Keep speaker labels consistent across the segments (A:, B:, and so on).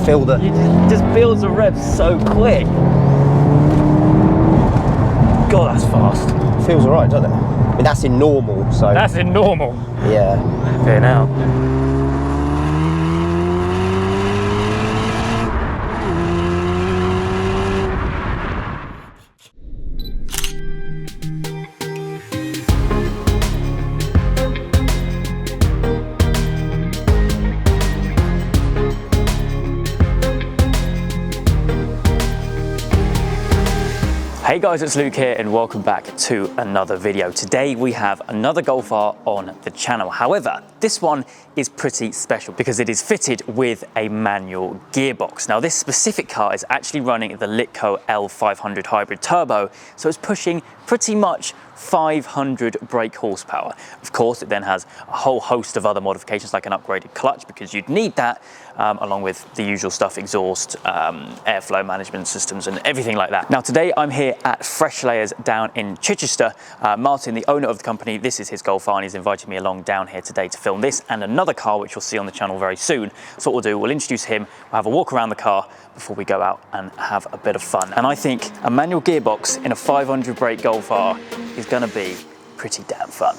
A: feel the...
B: It just builds the revs so quick. God, that's fast.
A: Feels alright, doesn't it? I mean, that's in normal, so...
B: That's in normal.
A: Yeah.
B: Okay, now. Hey guys, it's Luke here and welcome back to another video. Today we have another Golf R on the channel. However, this one is pretty special because it is fitted with a manual gearbox. Now this specific car is actually running the Litco L500 hybrid turbo, so it's pushing pretty much 500 brake horsepower. Of course, it then has a whole host of other modifications like an upgraded clutch because you'd need that, along with the usual stuff, exhaust, airflow management systems and everything like that. Now today I'm here at Freshlayers down in Chichester. Martin, the owner of the company, this is his Golf R and he's invited me along down here today to film this and another car which you'll see on the channel very soon. So what we'll do, we'll introduce him, we'll have a walk around the car before we go out and have a bit of fun. And I think a manual gearbox in a 500 brake Golf R is gonna be pretty damn fun.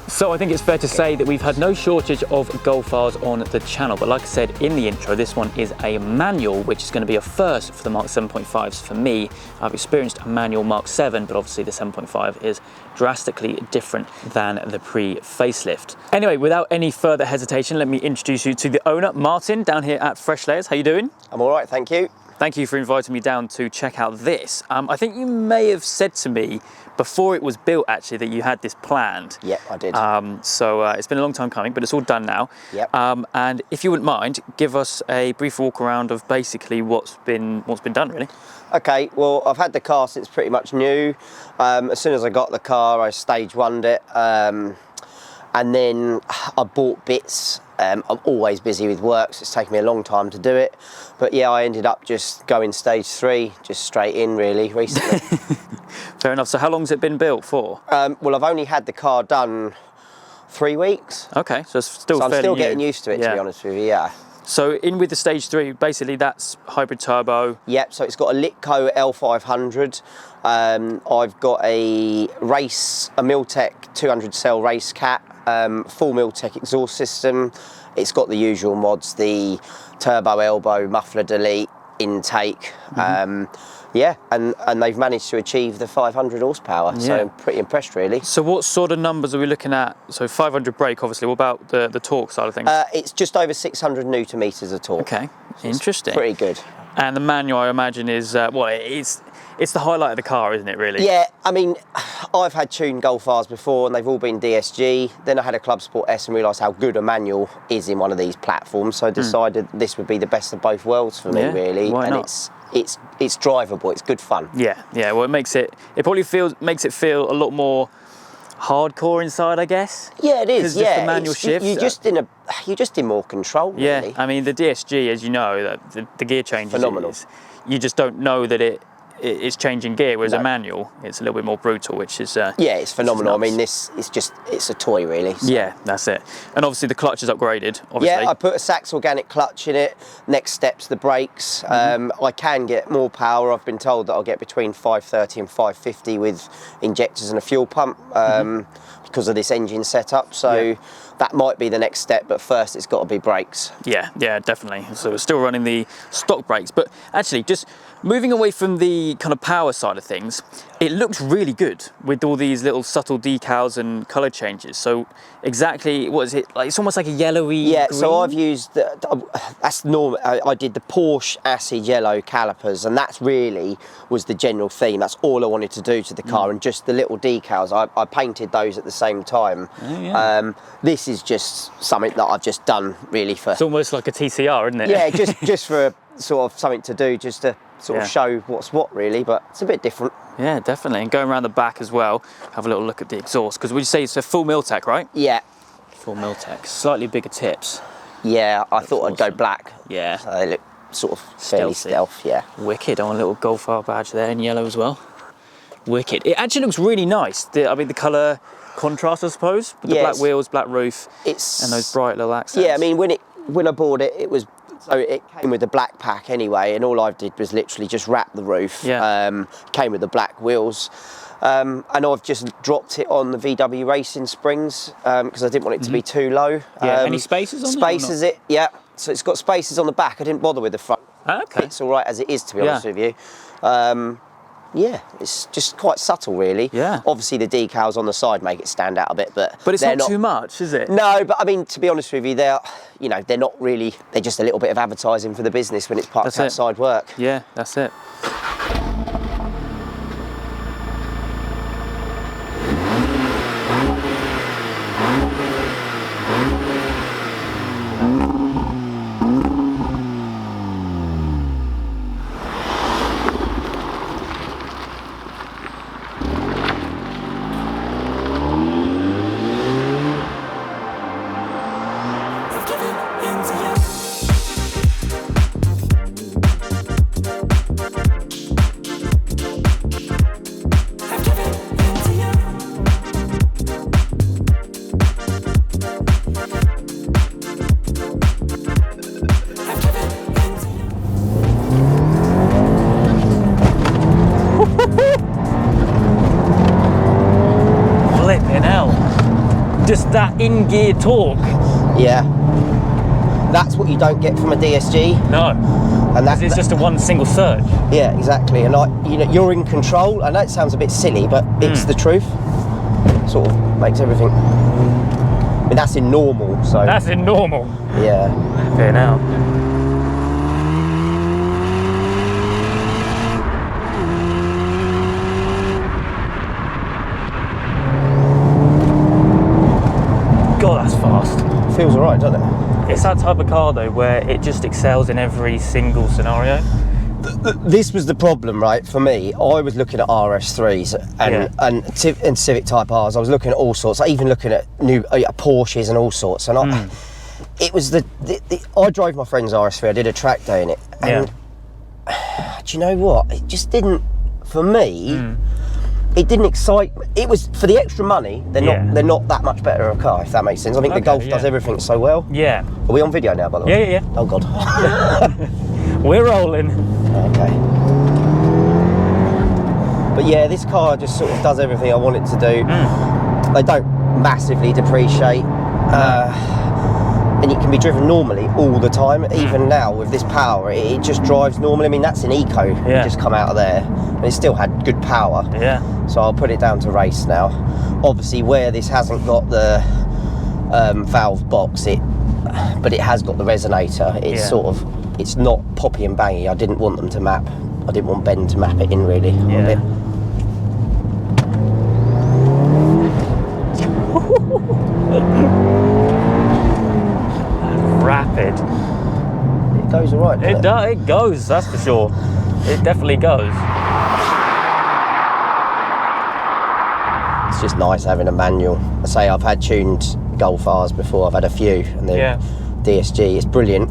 B: So I think it's fair to say that we've had no shortage of Golf Rs on the channel, but like I said in the intro, this one is a manual, which is going to be a first for the Mark 7.5s for me. I've experienced a manual Mark 7, but obviously the 7.5 is drastically different than the pre-facelift. Anyway, without any further hesitation, let me introduce you to the owner, Martin, down here at Freshlayers. How you doing?
A: I'm all right, thank you.
B: Thank you for inviting me down to check out this. I think you may have said to me before it was built actually that you had this planned.
A: Yep, I did.
B: So it's been a long time coming, but it's all done now.
A: Yep.
B: And if you wouldn't mind, give us a brief walk around of basically what's been done really.
A: Okay, well, I've had the car since pretty much new. As soon as I got the car, I stage 1'd it. And then I bought bits. I'm always busy with work, so it's taken me a long time to do it. But yeah, I ended up just going stage 3, just straight in really, recently.
B: Fair enough. So how long has it been built for?
A: Well, I've only had the car done 3 weeks.
B: Okay, so it's still
A: so I'm
B: fairly
A: still
B: new.
A: getting used to it, to be honest with you, yeah.
B: So in with the stage 3, basically that's hybrid turbo.
A: Yep, so it's got a Litco L500. I've got a Miltech 200 cell race cat, full Miltech exhaust system. It's got the usual mods, the turbo elbow, muffler delete, intake. Yeah, and they've managed to achieve the 500 horsepower, so I'm pretty impressed really.
B: So what sort of numbers are we looking at? So 500 brake, obviously. What about the torque side of things?
A: It's just over 600 Newton meters of torque.
B: Okay, interesting.
A: Pretty good.
B: And the manual, I imagine, is, well, it's the highlight of the car, isn't it, really?
A: Yeah, I mean, I've had tuned Golf Rs before and they've all been DSG. Then I had a Club Sport S and realised how good a manual is in one of these platforms, so I decided this would be the best of both worlds for me, really.
B: Why
A: and
B: not?
A: It's drivable, it's good fun.
B: Yeah, well, it probably makes it feel a lot more hardcore inside, I guess.
A: Yeah, it is.
B: Yeah, the manual shifts.
A: You're just in more control. Really.
B: Yeah, I mean the DSG, as you know, the gear changes. Phenomenal. You just don't know that it's changing gear, whereas a manual, it's a little bit more brutal, which is yeah,
A: it's phenomenal. I mean, it's a toy really. So.
B: Yeah, that's it. And obviously the clutch is upgraded. Obviously.
A: Yeah, I put a Sachs organic clutch in it. Next step's the brakes. I can get more power. I've been told that I'll get between 530 and 550 with injectors and a fuel pump because of this engine setup. So that might be the next step, but first it's got to be brakes. Yeah,
B: definitely. So we're still running the stock brakes, but actually just moving away from the kind of power side of things, it looks really good with all these little subtle decals and color changes. So exactly, what is it? Like, it's almost like a yellowy green?
A: So I've used, that's normal. I did the Porsche acid yellow calipers, and that's really was the general theme. That's all I wanted to do to the car, and just the little decals. I painted those at the same time.
B: Oh, yeah.
A: This is just something that I've just done really for...
B: It's almost like a TCR, isn't it?
A: Yeah, just for sort of something to do, just to sort of show what's what really, but it's a bit different.
B: Yeah, definitely. And going around the back as well, have a little look at the exhaust, because would you say it's a full Miltech, right?
A: Yeah.
B: Full Miltech, slightly bigger tips.
A: Yeah, I thought I'd go black.
B: Yeah.
A: So they look sort of fairly stealth, yeah.
B: Wicked. On a little Golf R badge there in yellow as well. Wicked. It actually looks really nice. I mean, the colour contrast, I suppose, with the black wheels, black roof, and those bright little accents.
A: Yeah, I mean, when I bought it, it came with the black pack anyway, and all I did was literally just wrap the roof.
B: Yeah.
A: Came with the black wheels. And I've just dropped it on the VW Racing springs because I didn't want it to be too low.
B: Yeah. Any spaces on
A: spaces it? Yeah. So it's got spaces on the back. I didn't bother with the front.
B: Okay.
A: It's all right as it is, to be honest with you. Yeah, it's just quite subtle, really.
B: Yeah.
A: Obviously, the decals on the side make it stand out a bit, but
B: it's not too much, is it?
A: No, but I mean, to be honest with you, they're not really. They're just a little bit of advertising for the business when it's parked outside work.
B: Yeah, that's it. Flipping hell. Just that in-gear torque.
A: Yeah. That's what you don't get from a DSG.
B: No. And it's just a one single surge.
A: Yeah, exactly. And you're in control. I know it sounds a bit silly, but it's the truth. Sort of makes everything. I mean, that's in normal, so.
B: That's in normal.
A: Yeah.
B: Okay, now. God, that's fast.
A: Feels all right, doesn't it?
B: It's that type of car though where it just excels in every single scenario.
A: This was the problem, right, for me. I was looking at RS3s and Civic Type Rs. I was looking at all sorts, even looking at new Porsches and all sorts. And it was I drove my friend's RS3. I did a track day in it. And do you know what? It just didn't, for me, it didn't excite me. It was, for the extra money, they're not that much better of a car, if that makes sense. I think the Golf does everything so well.
B: Yeah.
A: Are we on video now, by the way?
B: Yeah.
A: Oh, God.
B: We're rolling.
A: Okay. But yeah, this car just sort of does everything I want it to do. They don't massively depreciate. And it can be driven normally all the time. Even now with this power, it just drives normally. I mean, that's an Eco. Just come out of there, and it still had good power. Yeah. So I'll put it down to race now. Obviously, where this hasn't got the valve box, but it has got the resonator. It's sort of, it's not poppy and bangy. I didn't want them to map. I didn't want Ben to map it in really.
B: Rapid.
A: It goes all right.
B: It goes, that's for sure. It definitely goes.
A: It's just nice having a manual. I say I've had tuned Golf Rs before. I've had a few, and the DSG is brilliant.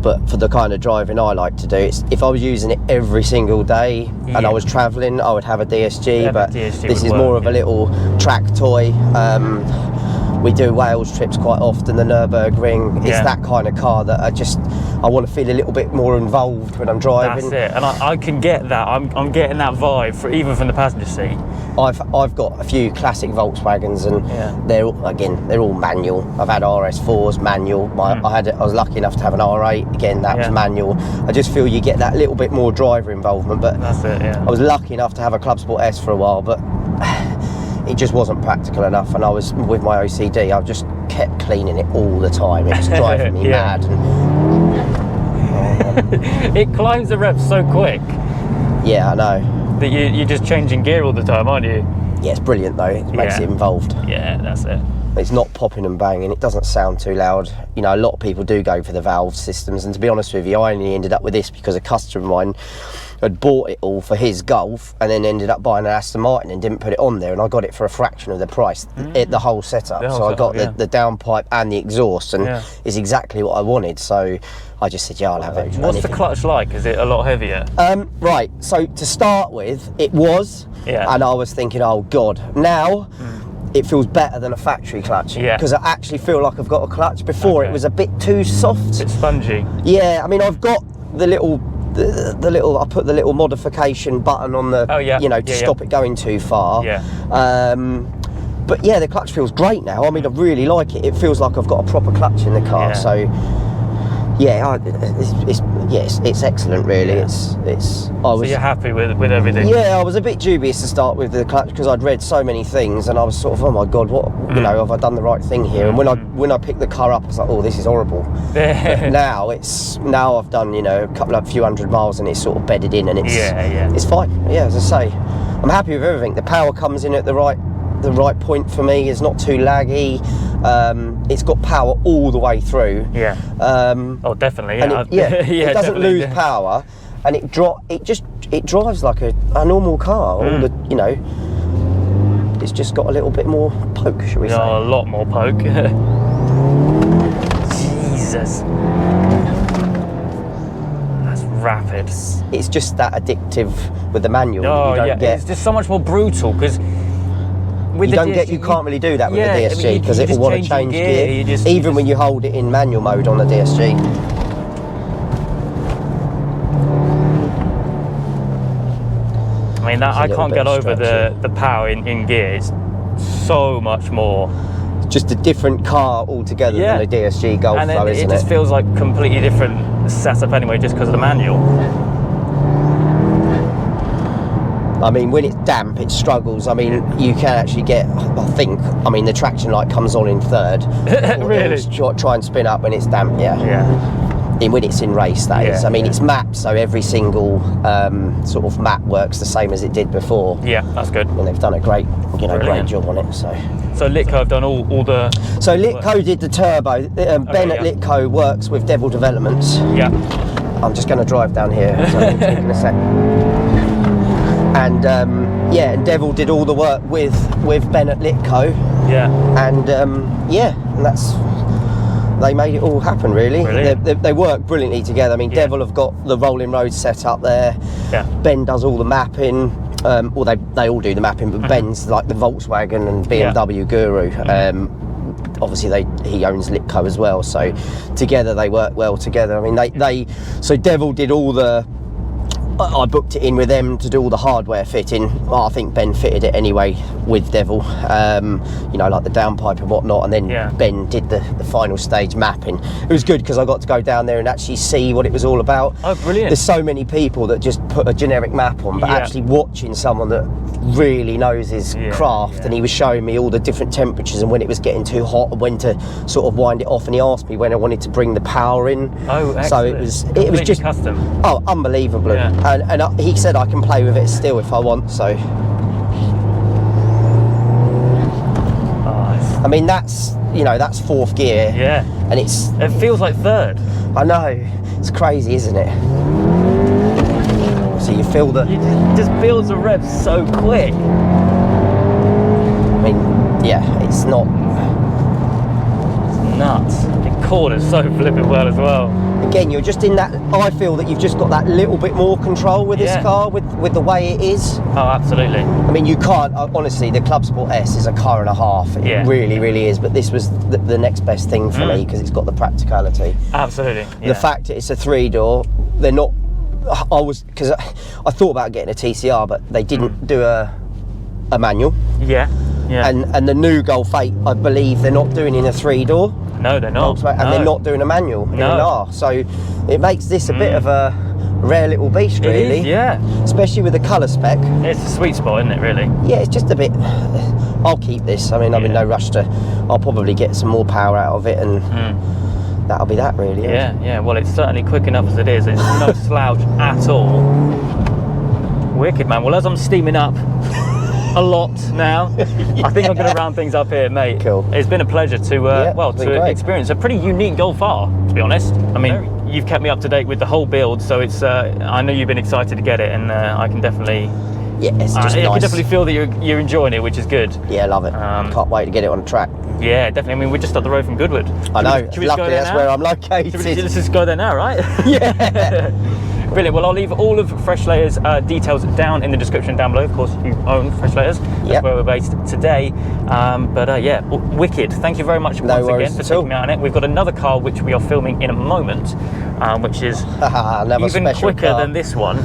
A: But for the kind of driving I like to do, if I was using it every single day and I was travelling, I would have a DSG. But this is more of a little track toy. We do Wales trips quite often, the Nürburgring. It's that kind of car that I want to feel a little bit more involved when I'm driving.
B: That's it, and I can get that. I'm getting that vibe even from the passenger seat.
A: I've got a few classic Volkswagens, and they're all manual. I've had RS4s manual. I was lucky enough to have an R8. Again, that was manual. I just feel you get that little bit more driver involvement. But
B: that's it. Yeah.
A: I was lucky enough to have a Club Sport S for a while, but it just wasn't practical enough. And I was, with my OCD, I just kept cleaning it all the time. It was driving me mad. And,
B: it climbs the reps so quick.
A: Yeah, I know.
B: That you're just changing gear all the time, aren't you?
A: Yeah, it's brilliant though. It makes it involved.
B: Yeah, that's it.
A: It's not popping and banging. It doesn't sound too loud. You know, a lot of people do go for the valve systems, and to be honest with you, I only ended up with this because a customer of mine had bought it all for his Golf and then ended up buying an Aston Martin and didn't put it on there, and I got it for a fraction of the price, the whole setup. So I got the downpipe and the exhaust, and it's exactly what I wanted. So I just said, yeah, I'll have it.
B: What's the clutch like? Is it a lot heavier?
A: Right, so to start with, it was, and I was thinking, oh God. Now, it feels better than a factory clutch, because I actually feel like I've got a clutch. Before, it was a bit too soft.
B: It's spongy.
A: Yeah, I mean, I've got the little, I put the little modification button on the, you know, to stop it going too far. But yeah, the clutch feels great now. I mean, I really like it. It feels like I've got a proper clutch in the car. So yeah, it's excellent, really.
B: So you're happy with everything?
A: Yeah, I was a bit dubious to start with the clutch because I'd read so many things, and I was sort of, oh my God, what, you know, have I done the right thing here? And when I picked the car up, I was like, oh, this is horrible. But now I've done, you know, a few hundred miles, and it's sort of bedded in, and it's fine. Yeah, as I say, I'm happy with everything. The power comes in at the right point for me. It's not too laggy. It's got power all the way through.
B: Oh, definitely.
A: It doesn't lose power, and it drives like a normal car. All the, you know, it's just got a little bit more poke, shall we say?
B: A lot more poke. Jesus, that's rapid.
A: It's just that addictive with the manual.
B: It's just so much more brutal because.
A: You can't really do that with the DSG because it will want to change gear, even when you hold it in manual mode on the DSG.
B: I mean, I can't get over the power in gear. It's so much more.
A: It's just a different car altogether than the DSG Golf,
B: and
A: though, isn't it?
B: It just feels like a completely different setup anyway, just because of the manual.
A: I mean, when it's damp, it struggles. I mean, you can actually get, I mean, the traction light comes on in third.
B: Really?
A: Try and spin up when it's damp, And when it's in race, that is. I mean, it's mapped, so every single sort of map works the same as it did before.
B: Yeah, that's good.
A: And they've done a great job on it. So
B: Litco have done all the.
A: So Litco did the turbo. Ben at Litco works with Devil Developments.
B: Yeah.
A: I'm just going to drive down here. So I'm taking a sec. And and Devil did all the work with Ben at Litco. And and that's, they made it all happen, really. They work brilliantly together. I mean, Devil have got the rolling road set up there. Ben does all the mapping. Well, they all do the mapping, but Ben's like the Volkswagen and BMW guru. Obviously he owns Litco as well, so together they work well together. I mean, so Devil did all the. I booked it in with them to do all the hardware fitting. Well, I think Ben fitted it anyway with Devil, you know, like the downpipe and whatnot, and then Ben did the final stage mapping. It was good because I got to go down there and actually see what it was all about.
B: Oh, brilliant.
A: There's so many people that just put a generic map on, but actually watching someone that really knows his craft, and he was showing me all the different temperatures and when it was getting too hot and when to sort of wind it off, and he asked me when I wanted to bring the power in.
B: Oh, excellent.
A: So it was just
B: custom.
A: Oh, unbelievable. And he said I can play with it still if I want, so. I mean, that's, you know, that's fourth gear. And it
B: feels like third.
A: I know, it's crazy, isn't it? So you feel
B: it just builds the revs so quick.
A: I mean, it's not.
B: It's nuts. The corner's so flipping well as well.
A: Again, you're just in that, I feel that you've just got that little bit more control with this car, with the way it is.
B: Oh, absolutely.
A: I mean, you can't, honestly, the Club Sport S is a car and a half. It really, really is. But this was the next best thing for me because it's got the practicality.
B: Absolutely.
A: The fact that it's a 3-door, they're not, because I thought about getting a TCR, but they didn't do a manual. And the new Golf 8, I believe they're not doing in a 3-door.
B: No, they're not.
A: And they're not doing a manual in an R. So it makes this a bit of a rare little beast, really.
B: It is,
A: especially with the colour spec.
B: It's a sweet spot, isn't it, really?
A: Yeah, it's just a bit. I'll keep this. I mean, I'm in no rush to. I'll probably get some more power out of it, and that'll be that, really.
B: Yeah. Well, it's certainly quick enough as it is. It's no slouch at all. Wicked, man. Well, as I'm steaming up a lot now, I think I'm going to round things up here, mate.
A: Cool.
B: It's been a pleasure to experience a pretty unique Golf R, to be honest. I mean, you've kept me up to date with the whole build, so it's I know you've been excited to get it, and I can definitely
A: it's just
B: I
A: nice.
B: can definitely feel that you're enjoying it, which is good.
A: Yeah, love it. Can't wait to get it on track.
B: Yeah, definitely. I mean, we're just up the road from Goodwood.
A: I know.
B: Should we just go
A: Luckily,
B: there
A: that's
B: now?
A: where I'm located.
B: Let's just go there now, right?
A: Yeah.
B: Brilliant. Well, I'll leave all of Freshlayers details down in the description down below. Of course, you own Freshlayers. That's where we're based today. Yeah, wicked. Thank you very much once again for taking me out on it. We've got another car which we are filming in a moment, which is even quicker than this one,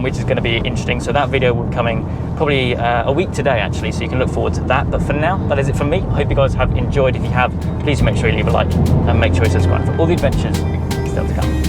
B: which is going to be interesting. So that video will be coming probably a week today, actually, so you can look forward to that. But for now, that is it from me. I hope you guys have enjoyed. If you have, please make sure you leave a like and make sure you subscribe for all the adventures still to come.